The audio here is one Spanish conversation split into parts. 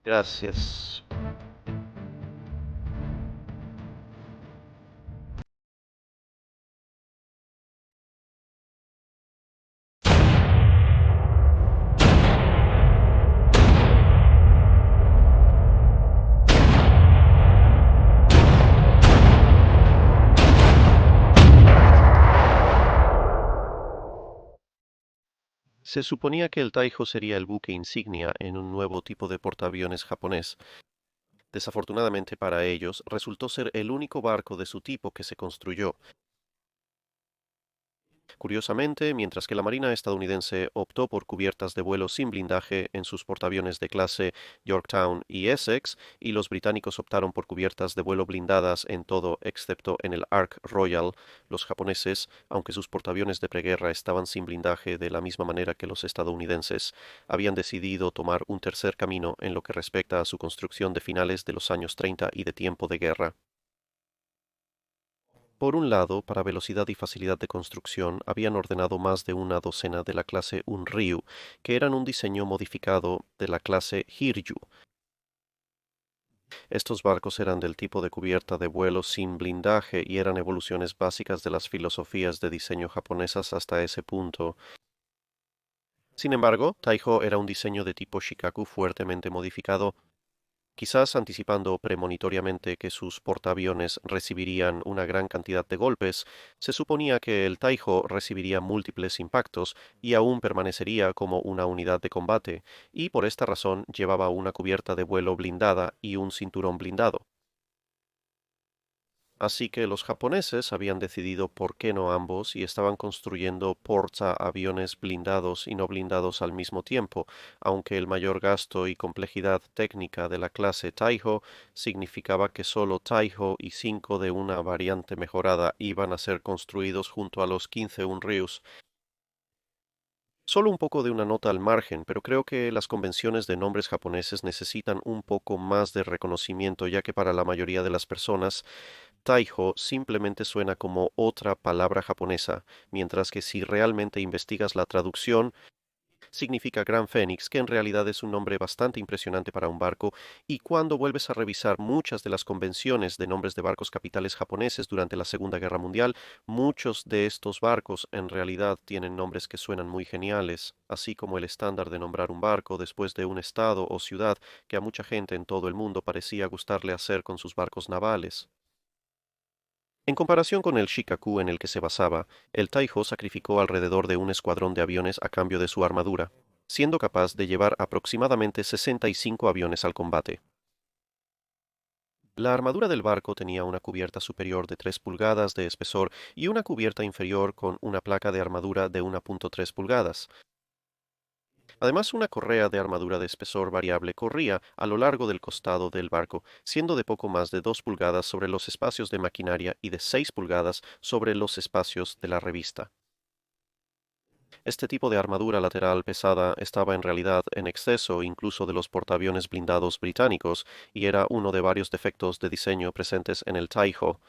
Gracias. Se suponía que el Taiho sería el buque insignia en un nuevo tipo de portaaviones japonés. Desafortunadamente para ellos, resultó ser el único barco de su tipo que se construyó. Curiosamente, mientras que la Marina estadounidense optó por cubiertas de vuelo sin blindaje en sus portaaviones de clase Yorktown y Essex, y los británicos optaron por cubiertas de vuelo blindadas en todo excepto en el Ark Royal, los japoneses, aunque sus portaaviones de preguerra estaban sin blindaje de la misma manera que los estadounidenses, habían decidido tomar un tercer camino en lo que respecta a su construcción de finales de los años 30 y de tiempo de guerra. Por un lado, para velocidad y facilidad de construcción, habían ordenado más de una docena de la clase Unryu, que eran un diseño modificado de la clase Hiryu. Estos barcos eran del tipo de cubierta de vuelo sin blindaje y eran evoluciones básicas de las filosofías de diseño japonesas hasta ese punto. Sin embargo, Taiho era un diseño de tipo Shikaku fuertemente modificado. Quizás anticipando premonitoriamente que sus portaaviones recibirían una gran cantidad de golpes, se suponía que el Taiho recibiría múltiples impactos y aún permanecería como una unidad de combate, y por esta razón llevaba una cubierta de vuelo blindada y un cinturón blindado. Así que los japoneses habían decidido por qué no ambos y estaban construyendo portaaviones blindados y no blindados al mismo tiempo, aunque el mayor gasto y complejidad técnica de la clase Taiho significaba que solo Taiho y 5 de una variante mejorada iban a ser construidos junto a los 15 Unryus. Solo un poco de una nota al margen, pero creo que las convenciones de nombres japoneses necesitan un poco más de reconocimiento, ya que para la mayoría de las personas Taiho simplemente suena como otra palabra japonesa, mientras que si realmente investigas la traducción, significa Gran Fénix, que en realidad es un nombre bastante impresionante para un barco, y cuando vuelves a revisar muchas de las convenciones de nombres de barcos capitales japoneses durante la Segunda Guerra Mundial, muchos de estos barcos en realidad tienen nombres que suenan muy geniales, así como el estándar de nombrar un barco después de un estado o ciudad que a mucha gente en todo el mundo parecía gustarle hacer con sus barcos navales. En comparación con el Shikaku en el que se basaba, el Taiho sacrificó alrededor de un escuadrón de aviones a cambio de su armadura, siendo capaz de llevar aproximadamente 65 aviones al combate. La armadura del barco tenía una cubierta superior de 3 pulgadas de espesor y una cubierta inferior con una placa de armadura de 1.3 pulgadas. Además, una correa de armadura de espesor variable corría a lo largo del costado del barco, siendo de poco más de 2 pulgadas sobre los espacios de maquinaria y de 6 pulgadas sobre los espacios de la revista. Este tipo de armadura lateral pesada estaba en realidad en exceso incluso de los portaaviones blindados británicos y era uno de varios defectos de diseño presentes en el Taiho.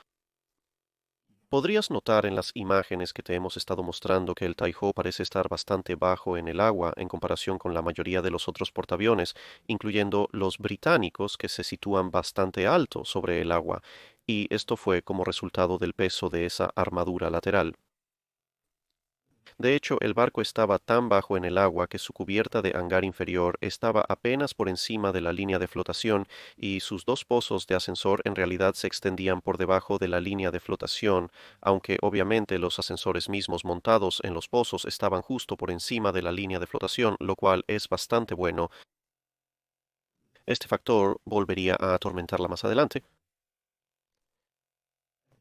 Podrías notar en las imágenes que te hemos estado mostrando que el Taiho parece estar bastante bajo en el agua en comparación con la mayoría de los otros portaaviones, incluyendo los británicos que se sitúan bastante alto sobre el agua, y esto fue como resultado del peso de esa armadura lateral. De hecho, el barco estaba tan bajo en el agua que su cubierta de hangar inferior estaba apenas por encima de la línea de flotación y sus dos pozos de ascensor en realidad se extendían por debajo de la línea de flotación, aunque obviamente los ascensores mismos montados en los pozos estaban justo por encima de la línea de flotación, lo cual es bastante bueno. Este factor volvería a atormentarla más adelante.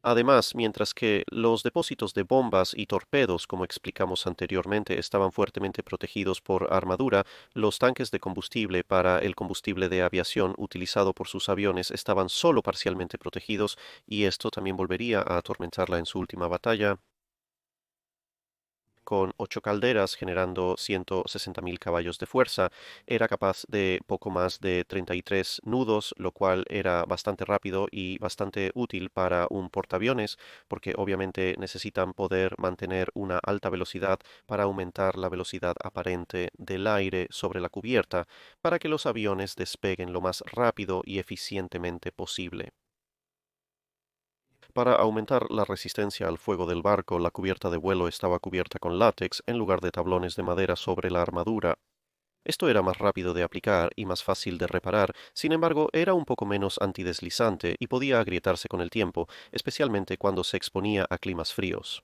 Además, mientras que los depósitos de bombas y torpedos, como explicamos anteriormente, estaban fuertemente protegidos por armadura, los tanques de combustible para el combustible de aviación utilizado por sus aviones estaban solo parcialmente protegidos, y esto también volvería a atormentarla en su última batalla. con 8 calderas generando 160.000 caballos de fuerza, era capaz de poco más de 33 nudos, lo cual era bastante rápido y bastante útil para un portaaviones, porque obviamente necesitan poder mantener una alta velocidad para aumentar la velocidad aparente del aire sobre la cubierta, para que los aviones despeguen lo más rápido y eficientemente posible. Para aumentar la resistencia al fuego del barco, la cubierta de vuelo estaba cubierta con látex en lugar de tablones de madera sobre la armadura. Esto era más rápido de aplicar y más fácil de reparar, sin embargo era un poco menos antideslizante y podía agrietarse con el tiempo, especialmente cuando se exponía a climas fríos.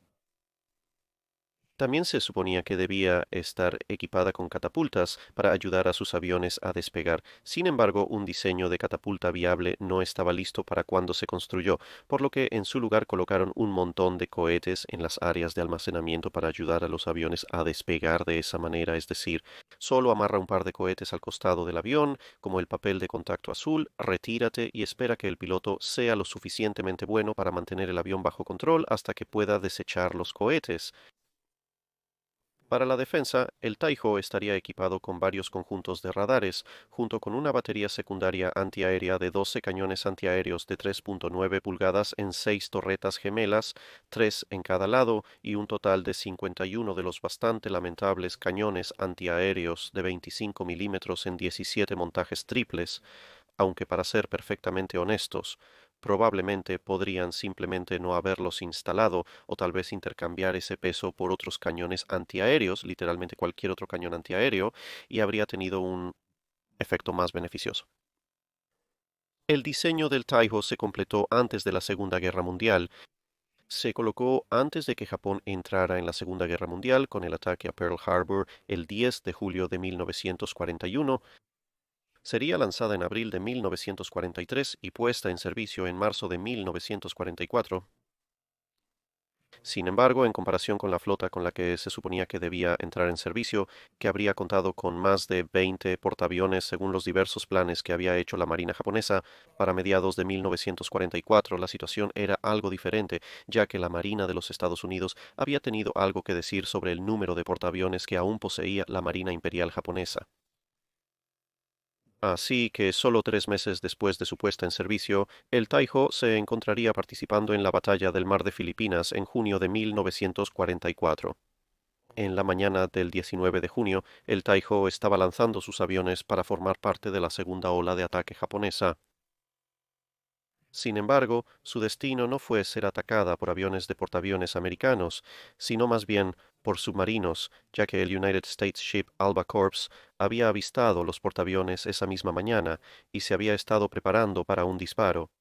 También se suponía que debía estar equipada con catapultas para ayudar a sus aviones a despegar. Sin embargo, un diseño de catapulta viable no estaba listo para cuando se construyó, por lo que en su lugar colocaron un montón de cohetes en las áreas de almacenamiento para ayudar a los aviones a despegar de esa manera, es decir, solo amarra un par de cohetes al costado del avión, como el papel de contacto azul, retírate y espera que el piloto sea lo suficientemente bueno para mantener el avión bajo control hasta que pueda desechar los cohetes. Para la defensa, el Taiho estaría equipado con varios conjuntos de radares, junto con una batería secundaria antiaérea de 12 cañones antiaéreos de 3.9 pulgadas en 6 torretas gemelas, 3 en cada lado, y un total de 51 de los bastante lamentables cañones antiaéreos de 25 milímetros en 17 montajes triples, aunque para ser perfectamente honestos, probablemente podrían simplemente no haberlos instalado o tal vez intercambiar ese peso por otros cañones antiaéreos, literalmente cualquier otro cañón antiaéreo, y habría tenido un efecto más beneficioso. El diseño del Taiho se completó antes de la Segunda Guerra Mundial. Se colocó antes de que Japón entrara en la Segunda Guerra Mundial con el ataque a Pearl Harbor el 10 de julio de 1941. Sería lanzada en abril de 1943 y puesta en servicio en marzo de 1944. Sin embargo, en comparación con la flota con la que se suponía que debía entrar en servicio, que habría contado con más de 20 portaaviones según los diversos planes que había hecho la Marina japonesa, para mediados de 1944 la situación era algo diferente, ya que la Marina de los Estados Unidos había tenido algo que decir sobre el número de portaaviones que aún poseía la Marina Imperial japonesa. Así que solo 3 meses después de su puesta en servicio, el Taiho se encontraría participando en la batalla del Mar de Filipinas en junio de 1944. En la mañana del 19 de junio, el Taiho estaba lanzando sus aviones para formar parte de la segunda ola de ataque japonesa. Sin embargo, su destino no fue ser atacada por aviones de portaaviones americanos, sino más bien por submarinos, ya que el United States Ship Alba Corps había avistado los portaaviones esa misma mañana y se había estado preparando para un disparo.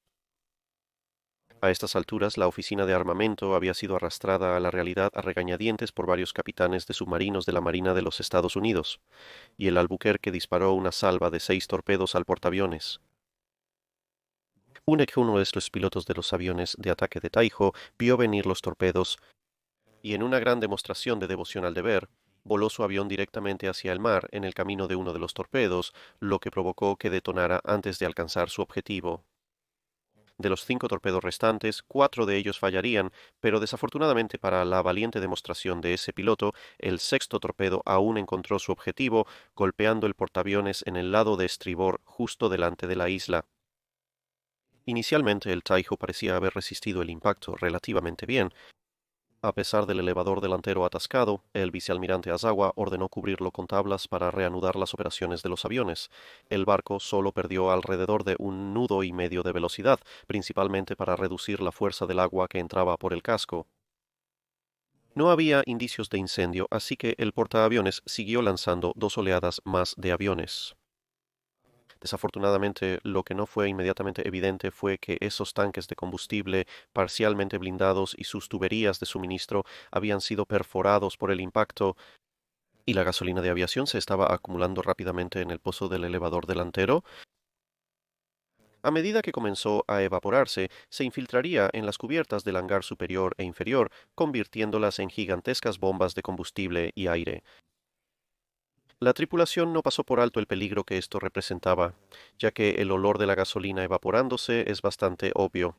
A estas alturas, la oficina de armamento había sido arrastrada a la realidad a regañadientes por varios capitanes de submarinos de la Marina de los Estados Unidos, y el Albuquerque disparó una salva de 6 torpedos al portaaviones. Uno de los pilotos de los aviones de ataque de Taiho vio venir los torpedos y en una gran demostración de devoción al deber, voló su avión directamente hacia el mar en el camino de uno de los torpedos, lo que provocó que detonara antes de alcanzar su objetivo. De los 5 torpedos restantes, 4 de ellos fallarían, pero desafortunadamente para la valiente demostración de ese piloto, el sexto torpedo aún encontró su objetivo, golpeando el portaaviones en el lado de estribor justo delante de la isla. Inicialmente el Taiho parecía haber resistido el impacto relativamente bien. A pesar del elevador delantero atascado, el vicealmirante Azawa ordenó cubrirlo con tablas para reanudar las operaciones de los aviones. El barco solo perdió alrededor de 1,5 nudos de velocidad, principalmente para reducir la fuerza del agua que entraba por el casco. No había indicios de incendio, así que el portaaviones siguió lanzando 2 oleadas más de aviones. Desafortunadamente, lo que no fue inmediatamente evidente fue que esos tanques de combustible parcialmente blindados y sus tuberías de suministro habían sido perforados por el impacto y la gasolina de aviación se estaba acumulando rápidamente en el pozo del elevador delantero. A medida que comenzó a evaporarse, se infiltraría en las cubiertas del hangar superior e inferior, convirtiéndolas en gigantescas bombas de combustible y aire. La tripulación no pasó por alto el peligro que esto representaba, ya que el olor de la gasolina evaporándose es bastante obvio.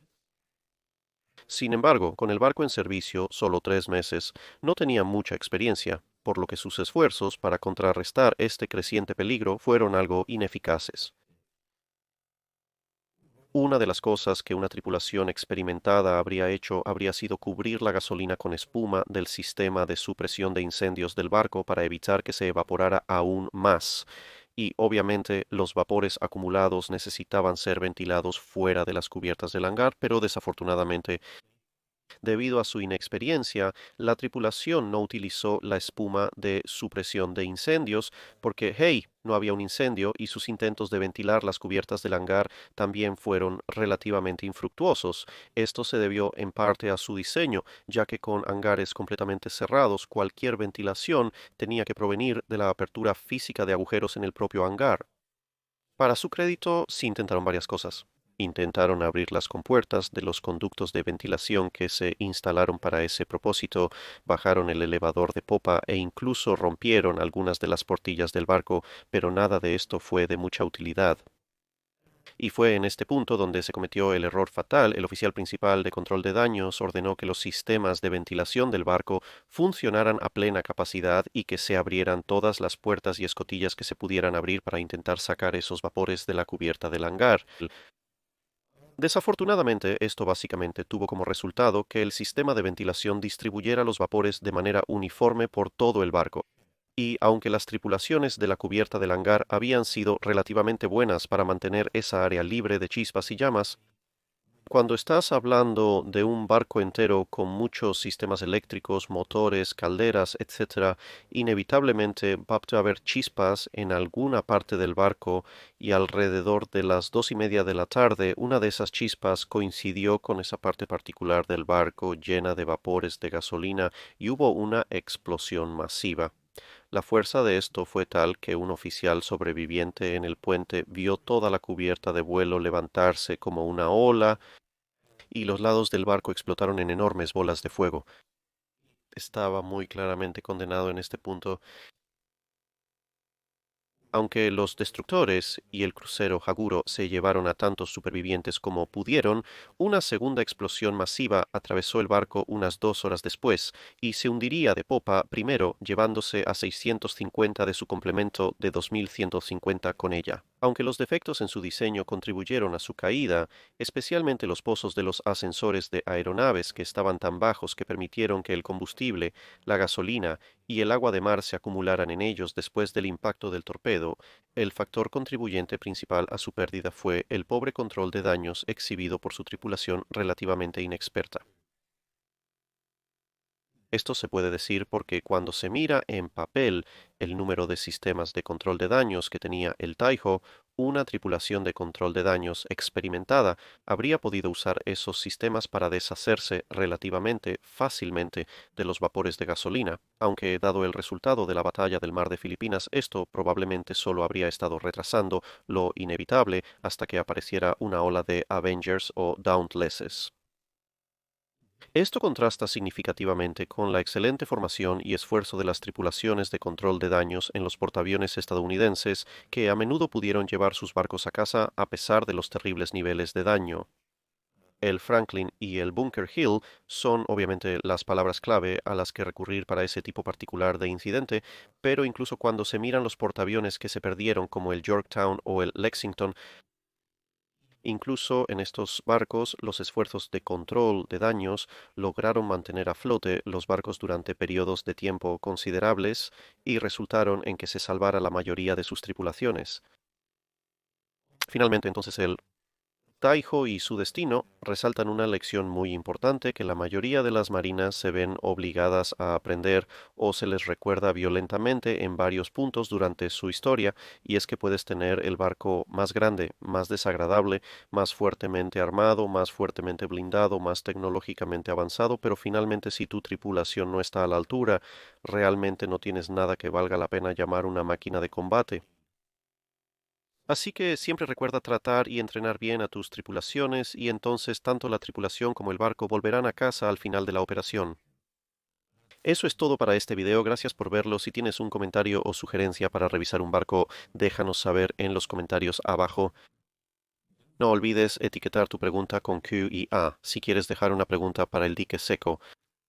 Sin embargo, con el barco en servicio solo 3 meses, no tenía mucha experiencia, por lo que sus esfuerzos para contrarrestar este creciente peligro fueron algo ineficaces. Una de las cosas que una tripulación experimentada habría hecho habría sido cubrir la gasolina con espuma del sistema de supresión de incendios del barco para evitar que se evaporara aún más. Y obviamente los vapores acumulados necesitaban ser ventilados fuera de las cubiertas del hangar, pero desafortunadamente, debido a su inexperiencia, la tripulación no utilizó la espuma de supresión de incendios porque, hey, no había un incendio y sus intentos de ventilar las cubiertas del hangar también fueron relativamente infructuosos. Esto se debió en parte a su diseño, ya que con hangares completamente cerrados, cualquier ventilación tenía que provenir de la apertura física de agujeros en el propio hangar. Para su crédito, sí intentaron varias cosas. Intentaron abrir las compuertas de los conductos de ventilación que se instalaron para ese propósito, bajaron el elevador de popa e incluso rompieron algunas de las portillas del barco, pero nada de esto fue de mucha utilidad. Y fue en este punto donde se cometió el error fatal. El oficial principal de control de daños ordenó que los sistemas de ventilación del barco funcionaran a plena capacidad y que se abrieran todas las puertas y escotillas que se pudieran abrir para intentar sacar esos vapores de la cubierta del hangar. Desafortunadamente, esto básicamente tuvo como resultado que el sistema de ventilación distribuyera los vapores de manera uniforme por todo el barco, y aunque las tripulaciones de la cubierta del hangar habían sido relativamente buenas para mantener esa área libre de chispas y llamas, cuando estás hablando de un barco entero con muchos sistemas eléctricos, motores, calderas, etcétera, inevitablemente va a haber chispas en alguna parte del barco y alrededor de las 2:30 de la tarde, una de esas chispas coincidió con esa parte particular del barco llena de vapores de gasolina y hubo una explosión masiva. La fuerza de esto fue tal que un oficial sobreviviente en el puente vio toda la cubierta de vuelo levantarse como una ola y los lados del barco explotaron en enormes bolas de fuego. Estaba muy claramente condenado en este punto. Aunque los destructores y el crucero Haguro se llevaron a tantos supervivientes como pudieron, una segunda explosión masiva atravesó el barco unas 2 horas después y se hundiría de popa primero, llevándose a 650 de su complemento de 2150 con ella. Aunque los defectos en su diseño contribuyeron a su caída, especialmente los pozos de los ascensores de aeronaves que estaban tan bajos que permitieron que el combustible, la gasolina y el agua de mar se acumularan en ellos después del impacto del torpedo, el factor contribuyente principal a su pérdida fue el pobre control de daños exhibido por su tripulación relativamente inexperta. Esto se puede decir porque cuando se mira en papel el número de sistemas de control de daños que tenía el Taiho, una tripulación de control de daños experimentada habría podido usar esos sistemas para deshacerse relativamente fácilmente de los vapores de gasolina, aunque dado el resultado de la batalla del mar de Filipinas, esto probablemente solo habría estado retrasando lo inevitable hasta que apareciera una ola de Avengers o Dauntlesses. Esto contrasta significativamente con la excelente formación y esfuerzo de las tripulaciones de control de daños en los portaaviones estadounidenses que a menudo pudieron llevar sus barcos a casa a pesar de los terribles niveles de daño. El Franklin y el Bunker Hill son obviamente las palabras clave a las que recurrir para ese tipo particular de incidente, pero incluso cuando se miran los portaaviones que se perdieron como el Yorktown o el Lexington, incluso en estos barcos, los esfuerzos de control de daños lograron mantener a flote los barcos durante periodos de tiempo considerables y resultaron en que se salvara la mayoría de sus tripulaciones. Finalmente, entonces, el Taiho y su destino resaltan una lección muy importante que la mayoría de las marinas se ven obligadas a aprender o se les recuerda violentamente en varios puntos durante su historia, y es que puedes tener el barco más grande, más desagradable, más fuertemente armado, más fuertemente blindado, más tecnológicamente avanzado, pero finalmente si tu tripulación no está a la altura, realmente no tienes nada que valga la pena llamar una máquina de combate. Así que siempre recuerda tratar y entrenar bien a tus tripulaciones y entonces tanto la tripulación como el barco volverán a casa al final de la operación. Eso es todo para este video, gracias por verlo. Si tienes un comentario o sugerencia para revisar un barco, déjanos saber en los comentarios abajo. No olvides etiquetar tu pregunta con Q y A si quieres dejar una pregunta para el dique seco,